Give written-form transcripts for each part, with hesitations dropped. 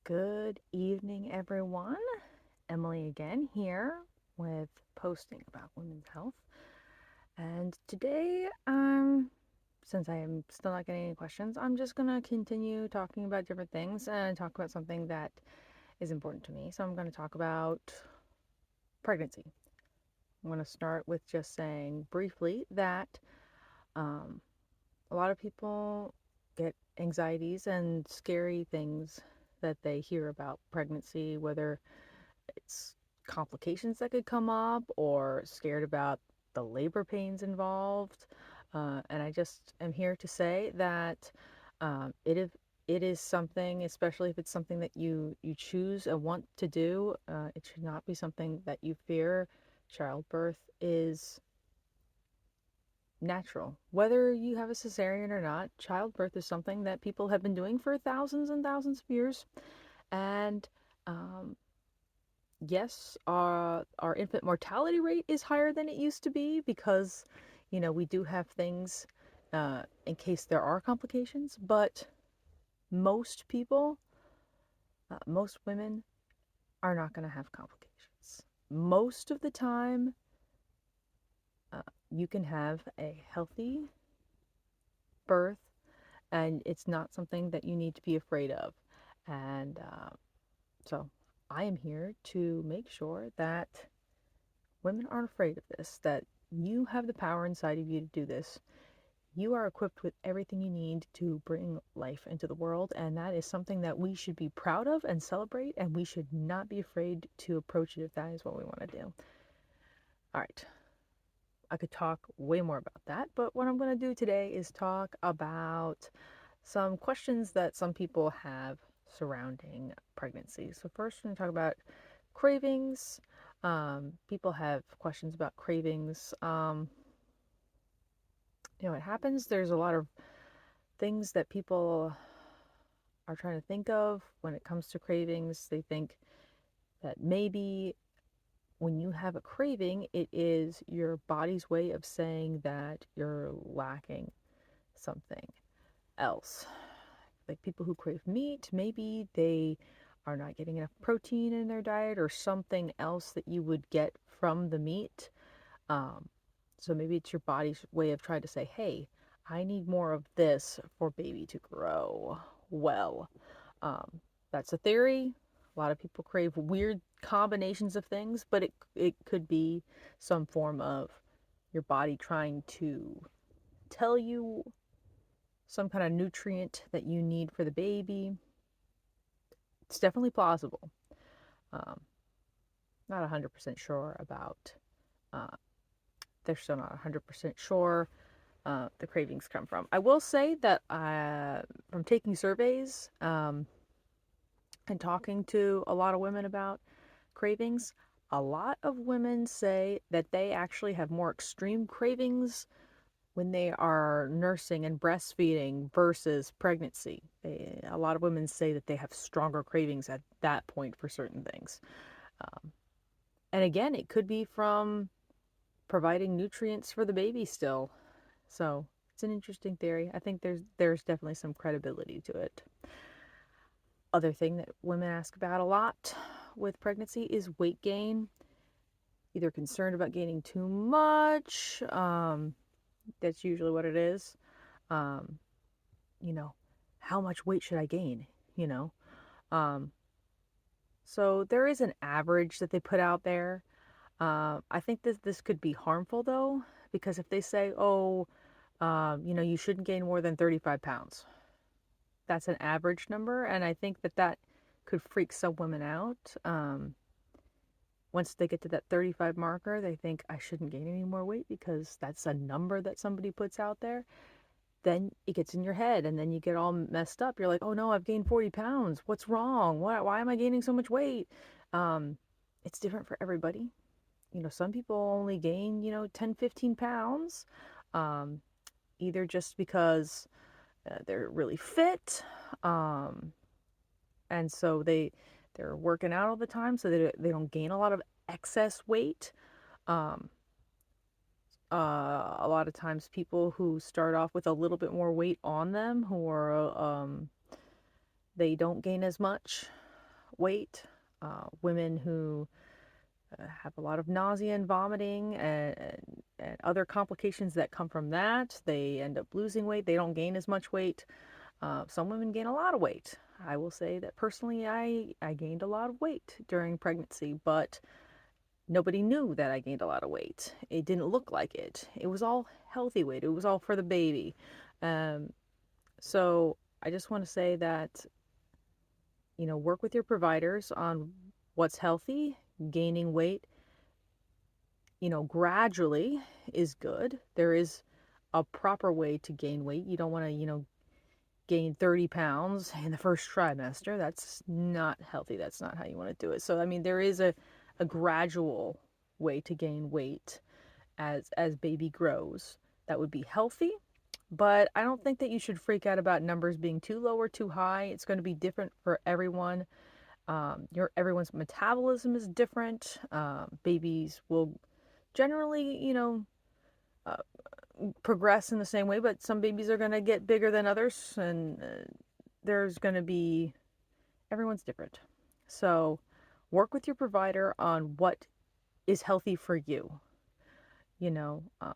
Good evening, everyone. Emily again here with posting about women's health. And today, since I am still not getting any questions, I'm just going to continue talking about different things and talk about something that is important to me. So I'm going to talk about pregnancy. I'm going to start with just saying briefly that um, a lot of people get anxieties and scary things that they hear about pregnancy, whether it's complications that could come up or scared about the labor pains involved. And I just am here to say that it is something, especially if it's something that you choose and want to do, it should not be something that you fear. Childbirth is natural. Whether you have a cesarean or not, childbirth is something that people have been doing for thousands and thousands of years. And um, yes, our infant mortality rate is higher than it used to be because, we do have things in case there are complications. But most people, most women, are not going to have complications. Most of the time, uh, you can have a healthy birth, and it's not something that you need to be afraid of. And so, I am here to make sure that women aren't afraid of this, that you have the power inside of you to do this. You are equipped with everything you need to bring life into the world, and that is something that we should be proud of and celebrate, and we should not be afraid to approach it if that is what we want to do. All right, I could talk way more about that, but what I'm going to do today is talk about some questions that some people have surrounding pregnancy. So, first, I'm going to talk about cravings. People have questions about cravings. It happens. There's a lot of things that people are trying to think of when it comes to cravings. They think that maybe when you have a craving, it is your body's way of saying that you're lacking something else. Like people who crave meat, maybe they are not getting enough protein in their diet or something else that you would get from the meat. Um, so maybe it's your body's way of trying to say, hey, I need more of this for baby to grow well. Um, that's a theory. A lot of people crave weird combinations of things, but it could be some form of your body trying to tell you some kind of nutrient that you need for the baby. It's definitely plausible. Um, Not 100% sure about, uh, they're still not 100% sure the cravings come from. I will say that from taking surveys and talking to a lot of women about cravings, a lot of women say that they actually have more extreme cravings when they are nursing and breastfeeding versus pregnancy. A lot of women say that they have stronger cravings at that point for certain things. Um, and again, it could be from providing nutrients for the baby still. So it's an interesting theory. I think there's definitely some credibility to it. Other thing that women ask about a lot with pregnancy is weight gain. Either concerned about gaining too much. That's usually what it is. Um, you know, how much weight should I gain? You know, um, so there is an average that they put out there. I think this could be harmful though, because if they say, oh, you shouldn't gain more than 35 pounds, that's an average number, and I think that could freak some women out. Once they get to that 35 marker, they think I shouldn't gain any more weight because that's a number that somebody puts out there. Then it gets in your head and then you get all messed up. You're like, oh no, I've gained 40 pounds. What's wrong? Why am I gaining so much weight? Um, it's different for everybody. Some people only gain, 10, 15 pounds, um, either just because they're really fit, um, and so they're working out all the time, so they don't gain a lot of excess weight. Um, a lot of times, people who start off with a little bit more weight on them, who are they don't gain as much. weight, women who have a lot of nausea and vomiting and other complications that come from that. They end up losing weight. They don't gain as much weight. Some women gain a lot of weight. I will say that personally, I gained a lot of weight during pregnancy, but nobody knew that I gained a lot of weight. It didn't look like it. It was all healthy weight. It was all for the baby. Um, so I just want to say that, work with your providers on what's healthy. Gaining weight, gradually is good. There is a proper way to gain weight. You don't want to, gain 30 pounds in the first trimester. That's not healthy. That's not how you want to do it. So, I mean, there is a gradual way to gain weight as baby grows. That would be healthy. But I don't think that you should freak out about numbers being too low or too high. It's going to be different for everyone. Everyone's metabolism is different. Babies will generally, uh, progress in the same way, but some babies are going to get bigger than others, and there's going to be, everyone's different. So work with your provider on what is healthy for you. You know, um,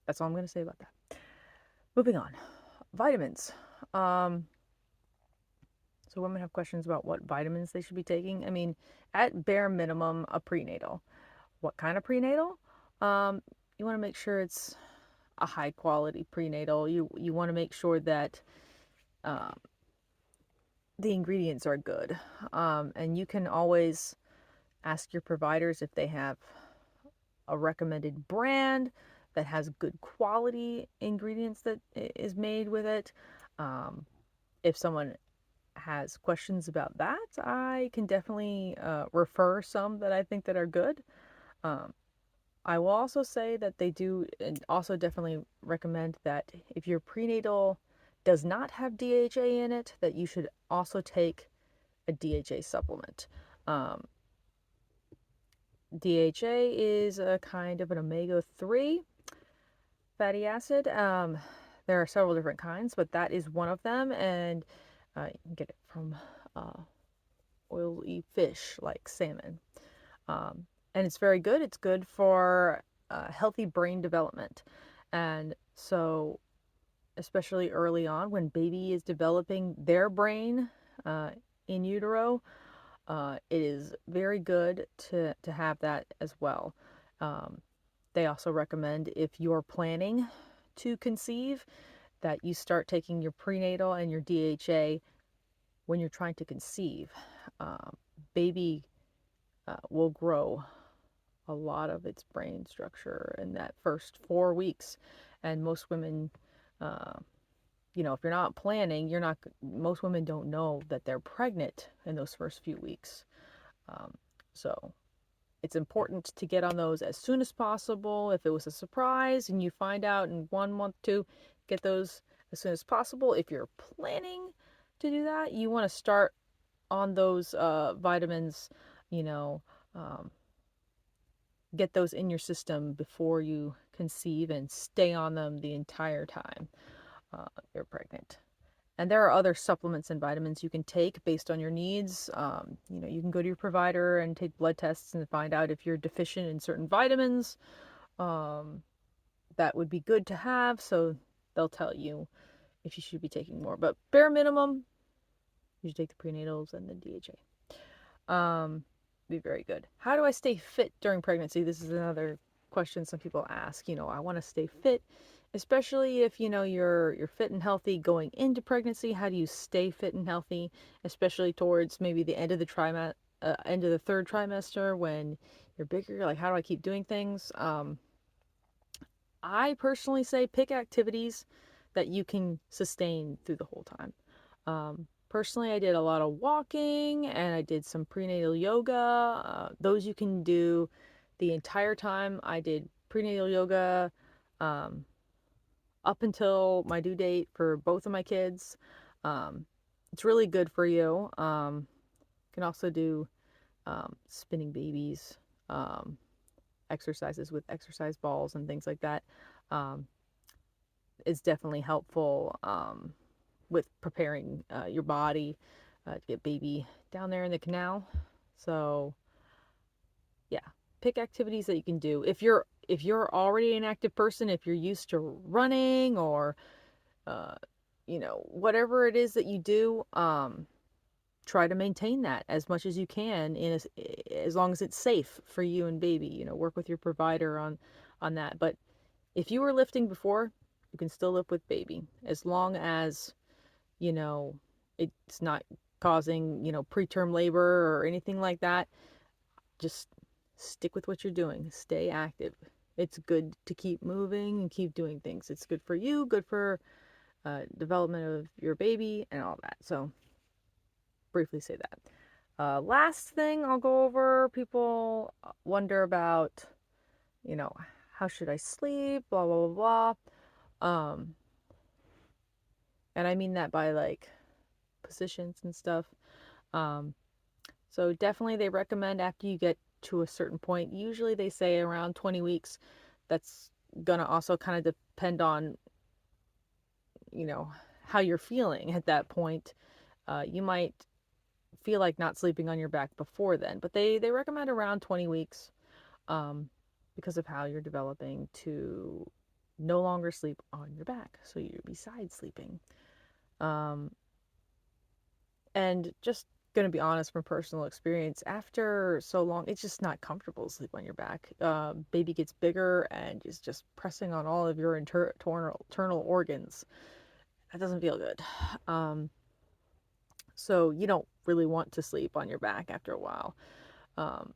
that's all I'm going to say about that. Moving on, vitamins. Um, so women have questions about what vitamins they should be taking. I mean, at bare minimum, a prenatal. What kind of prenatal? Um, you want to make sure it's a high quality prenatal. You want to make sure that um, the ingredients are good. And you can always ask your providers if they have a recommended brand that has good quality ingredients that is made with it. If someone has questions about that, I can definitely refer some that I think that are good. Um, I will also say that they do, and also definitely recommend that if your prenatal does not have DHA in it, that you should also take a DHA supplement. Um, DHA is a kind of an omega-3 fatty acid. There are several different kinds, but that is one of them, and you can get it from uh, oily fish like salmon. And it's very good. It's good for healthy brain development. And so, especially early on when baby is developing their brain uh, in utero, it is very good to have that as well. Um, they also recommend if you're planning to conceive that you start taking your prenatal and your DHA when you're trying to conceive. Baby will grow a lot of its brain structure in that first 4 weeks. And most women, uh, if you're not planning, most women don't know that they're pregnant in those first few weeks. Um, so it's important to get on those as soon as possible. If it was a surprise and you find out in 1 month, two, get those as soon as possible. If you're planning to do that, you want to start on those vitamins, you know, um, get those in your system before you conceive and stay on them the entire time you're pregnant. And there are other supplements and vitamins you can take based on your needs. You can go to your provider and take blood tests and find out if you're deficient in certain vitamins. Um, that would be good to have, so they'll tell you if you should be taking more. But bare minimum, you should take the prenatals and the DHA. Be very good. How do I stay fit during pregnancy? This is another question some people ask. I want to stay fit, especially if you're fit and healthy going into pregnancy. How do you stay fit and healthy, especially towards maybe the end of the end of the third trimester when you're bigger? Like, how do I keep doing things? I personally say pick activities that you can sustain through the whole time. Personally, I did a lot of walking and I did some prenatal yoga. Those you can do the entire time. I did prenatal yoga um, up until my due date for both of my kids. Um, it's really good for you. You can also do spinning babies, um, exercises with exercise balls and things like that. Um, is definitely helpful with preparing your body to get baby down there in the canal. So yeah, pick activities that you can do. If you're already an active person, if you're used to running or uh, whatever it is that you do, try to maintain that as much as you can as long as it's safe for you and baby. Work with your provider on that. But if you were lifting before, you can still lift with baby as long as you know it's not causing preterm labor or anything like that. Just stick with what you're doing. Stay active. It's good to keep moving and keep doing things. It's good for you, good for development of your baby and all that. So briefly say that. Last thing I'll go over, people wonder about, you know, how should I sleep, blah, blah, blah, blah. And I mean that by like positions and stuff. Um, so definitely they recommend after you get to a certain point, usually they say around 20 weeks. That's gonna also kind of depend on, you know, how you're feeling at that point. You might feel like not sleeping on your back before then, but they recommend around 20 weeks um, because of how you're developing to no longer sleep on your back. So you're beside sleeping. Um, and just going to be honest from personal experience, after so long, it's just not comfortable to sleep on your back. Baby gets bigger and is just pressing on all of your internal organs. That doesn't feel good. Um, so you don't really want to sleep on your back after a while. Um,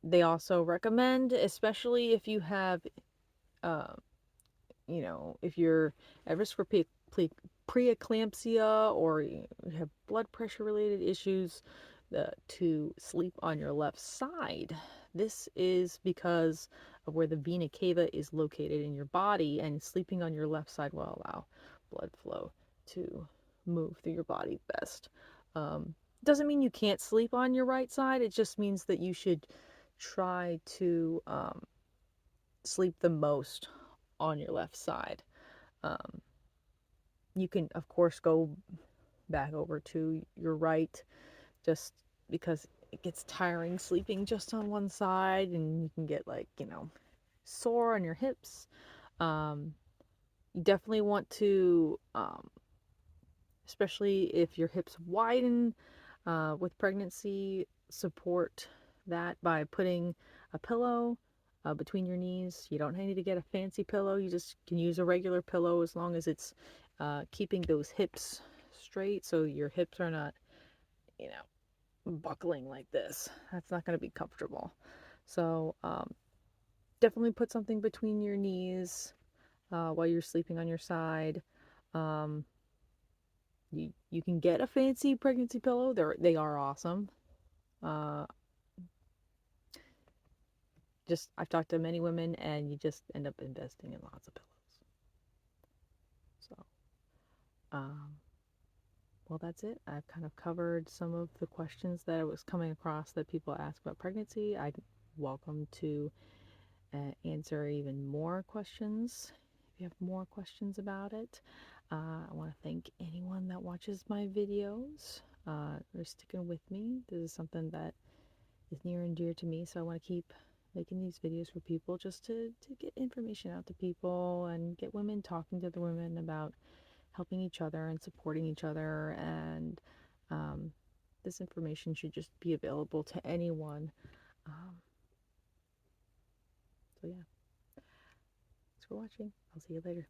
they also recommend, especially if you have, uh, if you're at risk for preeclampsia or you have blood pressure related issues, to sleep on your left side. This is because of where the vena cava is located in your body, and sleeping on your left side will allow blood flow to move through your body best. Doesn't mean you can't sleep on your right side, it just means that you should try to sleep the most on your left side. Um, you can, of course, go back over to your right just because it gets tiring sleeping just on one side and you can get like, sore on your hips. You definitely want to, especially if your hips widen with pregnancy, support that by putting a pillow between your knees. You don't need to get a fancy pillow. You just can use a regular pillow as long as it's keeping those hips straight so your hips are not, you know, buckling like this. That's not going to be comfortable. So definitely put something between your knees while you're sleeping on your side. Um, you can get a fancy pregnancy pillow. They are awesome. Uh, just I've talked to many women, and you just end up investing in lots of pillows. So, um, well, that's it. I've kind of covered some of the questions that I was coming across that people ask about pregnancy. I'm welcome to answer even more questions if you have more questions about it. I want to thank anyone that watches my videos. For sticking with me. This is something that is near and dear to me, so I want to keep making these videos for people just to get information out to people and get women talking to other women about helping each other and supporting each other. And um, this information should just be available to anyone. Um, so, yeah, thanks for watching. I'll see you later.